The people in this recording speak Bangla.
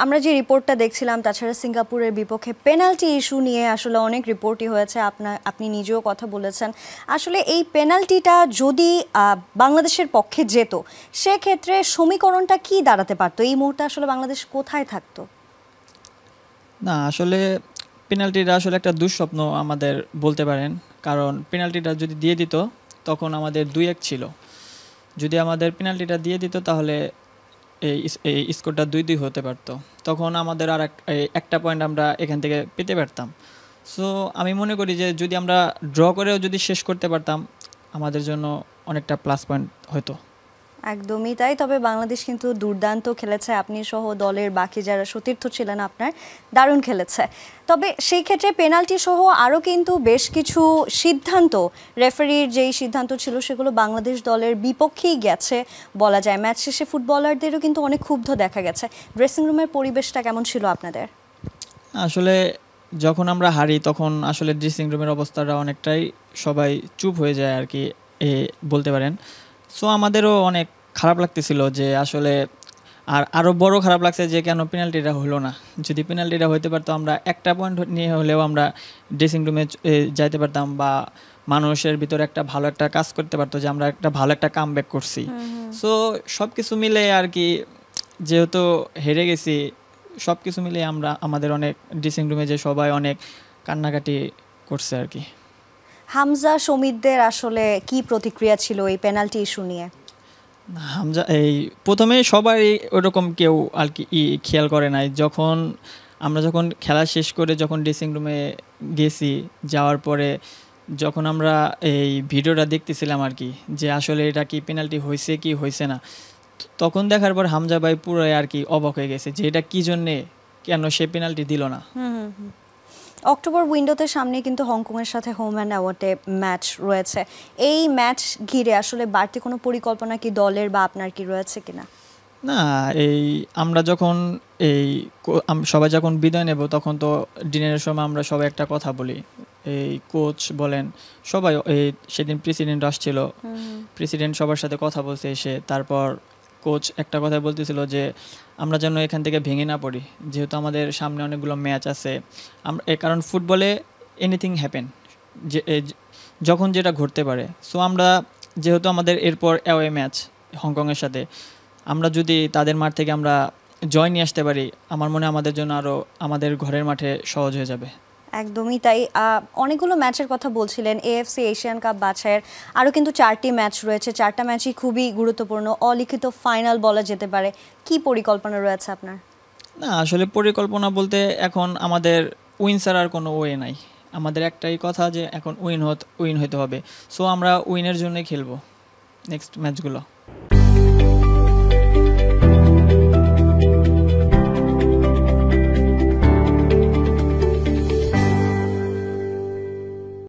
আমরা যে রিপোর্টটা দেখছিলাম তাছাড়া সিঙ্গাপুরের বিপক্ষে পেনাল্টি ইস্যু নিয়ে আসলে অনেক রিপোর্টই হয়েছে, আপনি নিজেও কথা বলেছেন। আসলে এই পেনাল্টিটা যদি বাংলাদেশের পক্ষে যেত সেক্ষেত্রে সমীকরণটা কি দাঁড়াতে পারতো? এই মুহূর্তে আসলে বাংলাদেশ কোথায় থাকতো? না, আসলে পেনাল্টিটা আসলে একটা দুঃস্বপ্ন আমাদের বলতে পারেন। কারণ পেনাল্টিটা যদি দিয়ে দিত তখন আমাদের 2-1 ছিল। যদি আমাদের পেনাল্টিটা দিয়ে দিত তাহলে এই স্কোরটা 2-2 হতে পারতো। তখন আমাদের আর একটা পয়েন্ট আমরা এখান থেকে পেতে পারতাম। সো আমি মনে করি যে যদি আমরা ড্র করেও যদি শেষ করতে পারতাম আমাদের জন্য অনেকটা প্লাস পয়েন্ট হতো। একদমই তাই। তবে বাংলাদেশ কিন্তু দুর্দান্ত খেলেছে, আপনি সহ দলের বাকি যারা সতীর্থ ছিলেন আপনার দারুণ খেলেছে। তবে সেই ক্ষেত্রে পেনাল্টি সহ আরও কিন্তু বেশ কিছু সিদ্ধান্ত, রেফারির যেই সিদ্ধান্ত ছিল সেগুলো বাংলাদেশ দলের বিপক্ষেই গেছে বলা যায়। ম্যাচ শেষে ফুটবলারদেরও কিন্তু অনেক ক্ষুব্ধ দেখা গেছে। ড্রেসিং রুমের পরিবেশটা কেমন ছিল আপনাদের? আসলে যখন আমরা হারি তখন আসলে ড্রেসিং রুমের অবস্থাটা অনেকটাই সবাই চুপ হয়ে যায় আর কি, বলতে পারেন। সো আমাদেরও অনেক খারাপ লাগতেছিল যে আসলে আরও বড় খারাপ লাগছে যে কেন পেনাল্টিটা হলো না। যদি পেনাল্টিটা হতে পারতো আমরা একটা পয়েন্ট নিয়ে হলেও আমরা ড্রেসিং রুমে যাইতে পারতাম বা মানুষের ভিতরে একটা ভালো একটা কাজ করতে পারতো যে আমরা একটা ভালো একটা কামব্যাক করছি। সো সব কিছু মিলে আর কি, যেহেতু হেরে গেছি, সব কিছু মিলে আমাদের অনেক ড্রেসিং রুমে যে সবাই অনেক কান্নাকাটি করছে আর কি। হামজা সমিতদের আসলে কি প্রতিক্রিয়া ছিল এই পেনাল্টি ইস্যু নিয়ে? হামজা প্রথমে সবাই ওরকম কেউ আর কি খেয়াল করে নাই। যখন খেলা শেষ করে যখন ড্রেসিং রুমে গেছি, যাওয়ার পরে যখন আমরা এই ভিডিওটা দেখতেছিলাম আর কি, যে আসলে এটা কি পেনাল্টি হয়েছে কি হয়েছে না, তখন দেখার পর হামজা ভাই পুরো আর কি অবাক হয়ে গেছে যে এটা কি জন্যে, কেন সে পেনাল্টি দিল না। অক্টোবর উইন্ডোতে সামনে কিন্তু হংকংয়ের সাথে হোম অ্যান্ড অ্যাওয়ার্ডে ম্যাচ রয়েছে। এই ম্যাচ ঘিরে আসলে বাড়তি কোনো পরিকল্পনা কি দলের বা আপনার কি রয়েছে কিনা? না, আমরা যখন সবাই যখন বিদায় নেব তখন তো ডিনারের সময় আমরা সবাই একটা কথা বলি, কোচ বলেন সবাই, সেদিন প্রেসিডেন্ট আসছিল, প্রেসিডেন্ট সবার সাথে কথা বলছে এসে। তারপর কোচ একটা কথা বলতেছিল যে আমরা যেন এখান থেকে ভেঙে না পড়ি, যেহেতু আমাদের সামনে অনেকগুলো ম্যাচ আছে। কারণ ফুটবলে এনিথিং হ্যাপেন, যে যখন যেটা ঘটতে পারে। সো আমরা যেহেতু আমাদের এরপর অ্যাওয়ে ম্যাচ হংকংয়ের সাথে, আমরা যদি তাদের মাঠ থেকে আমরা জয় নিয়ে আসতে পারি, আমার মনে হয় আমাদের জন্য আরও আমাদের ঘরের মাঠে সহজ হয়ে যাবে। একদমই তাই। অনেকগুলো ম্যাচের কথা বলছিলেন, এএফসি এশিয়ান কাপ বাছাইয়ের আরও কিন্তু 4টি ম্যাচ রয়েছে। 4টা ম্যাচই খুবই গুরুত্বপূর্ণ, অলিখিত ফাইনাল বলা যেতে পারে। কি পরিকল্পনা রয়েছে আপনার? না, আসলে পরিকল্পনা বলতে এখন আমাদের উইন ছাড়া আর কোনো ওয়ে নাই। আমাদের একটাই কথা যে এখন উইন হতে হবে। সো আমরা উইনের জন্যই খেলবো নেক্সট ম্যাচগুলো।